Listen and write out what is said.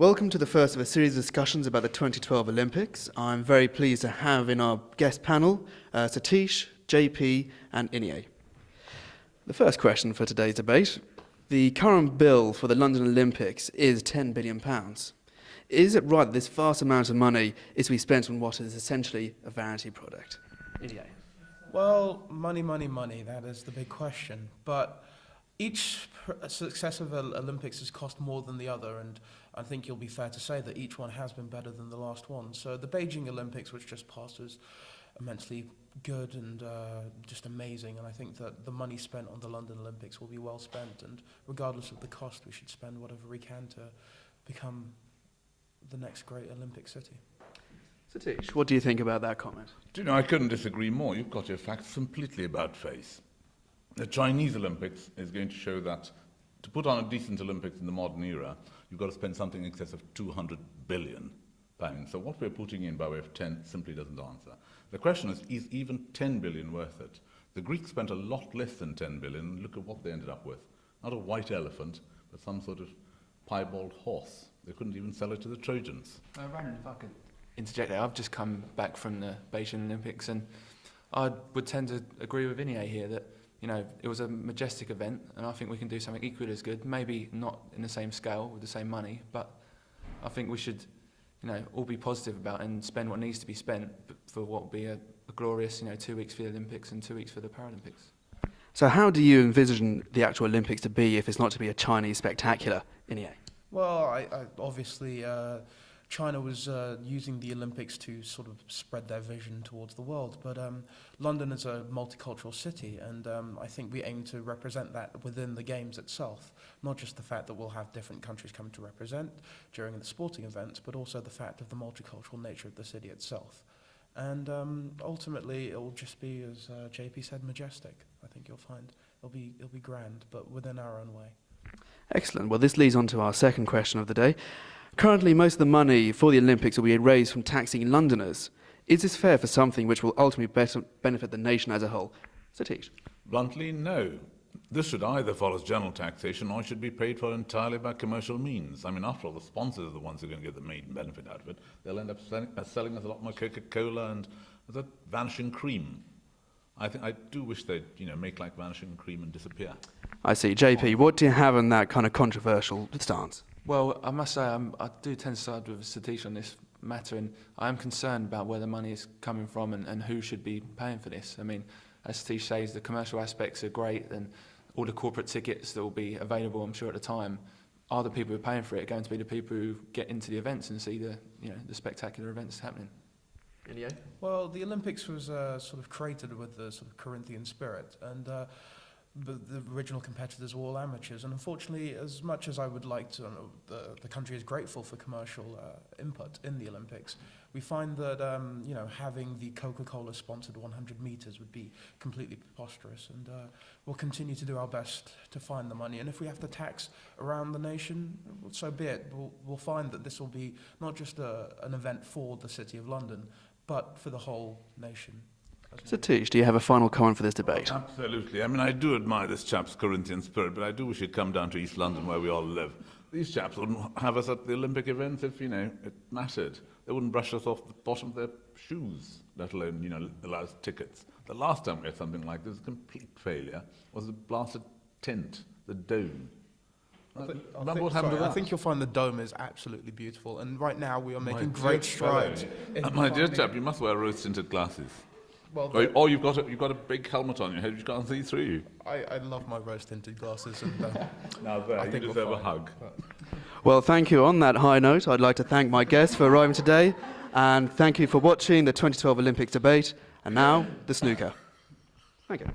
Welcome to the first of a series of discussions about the 2012 Olympics. I'm very pleased to have in our guest panel Satish, JP and Inye. The first question for today's debate. The current bill for the London Olympics is £10 billion. Is it right that this vast amount of money is to be spent on what is essentially a vanity product? Inye. Well, money, that is the big question. But each successive Olympics has cost more than the other, and I think you'll be fair to say that each one has been better than the last one. So the Beijing Olympics, which just passed, was immensely good and just amazing, and I think that the money spent on the London Olympics will be well spent, and regardless of the cost, we should spend whatever we can to become the next great Olympic city. Satish, what do you think about that comment? Do you know, I couldn't disagree more. You've got your facts completely about face. The Chinese Olympics is going to show that to put on a decent Olympics in the modern era, you've got to spend something in excess of £200 billion. So what we're putting in by way of 10 simply doesn't answer. The question is even 10 billion worth it? The Greeks spent a lot less than 10 billion. Look at what they ended up with. Not a white elephant, but some sort of piebald horse. They couldn't even sell it to the Trojans. Ronan, if I could interject there. I've just come back from the Beijing Olympics, and I would tend to agree with Inye here that, you know, it was a majestic event, and I think we can do something equally as good. Maybe not in the same scale with the same money, but I think we should, you know, all be positive about it and spend what needs to be spent for what will be a glorious, 2 weeks for the Olympics and 2 weeks for the Paralympics. So how do you envision the actual Olympics to be if it's not to be a Chinese spectacular, Inye? Well, I obviously, China was using the Olympics to sort of spread their vision towards the world, but London is a multicultural city, and I think we aim to represent that within the Games itself. Not just the fact that we'll have different countries come to represent during the sporting events, but also the fact of the multicultural nature of the city itself. And ultimately, it will just be, as JP said, majestic. I think you'll find it'll be grand, but within our own way. Excellent. Well, this leads on to our second question of the day. Currently, most of the money for the Olympics will be raised from taxing Londoners. Is this fair for something which will ultimately benefit the nation as a whole? Satish? Bluntly, no. This should either follow general taxation or should be paid for entirely by commercial means. I mean, after all, the sponsors are the ones who are going to get the main benefit out of it. They'll end up selling us a lot more Coca-Cola and that vanishing cream. I do wish they'd, make like vanishing cream and disappear. I see. JP, what do you have on that kind of controversial stance? Well, I must say I do tend to side with Satish on this matter, and I am concerned about where the money is coming from and who should be paying for this. I mean, as Satish says, the commercial aspects are great, and all the corporate tickets that will be available, I'm sure, at the time, are the people who are paying for it going to be the people who get into the events and see the spectacular events happening? Inye? Well, the Olympics was sort of created with the sort of Corinthian spirit, and the original competitors were all amateurs, and unfortunately, as much as I would like to, the country is grateful for commercial input in the Olympics, we find that having the Coca-Cola sponsored 100 meters would be completely preposterous, and we'll continue to do our best to find the money, and if we have to tax around the nation, so be it. We'll find that this will be not just an event for the City of London, but for the whole nation. Satish, do you have a final comment for this debate? Absolutely. I mean, I do admire this chap's Corinthian spirit, but I do wish he'd come down to East London where we all live. These chaps wouldn't have us at the Olympic events if, it mattered. They wouldn't brush us off the bottom of their shoes, let alone, allow us tickets. The last time we had something like this, a complete failure, was the blasted tent, the dome. Remember what happened to that? I think you'll find the dome is absolutely beautiful, and right now we are making great strides. My dear chap, you must wear rose-tinted glasses. Well, or you've got a big helmet on your head which can't see through you. I love my rose-tinted glasses, and now there, you deserve a hug. Well, thank you. On that high note, I'd like to thank my guests for arriving today, and thank you for watching the 2012 Olympics debate, and now the snooker. Thank you.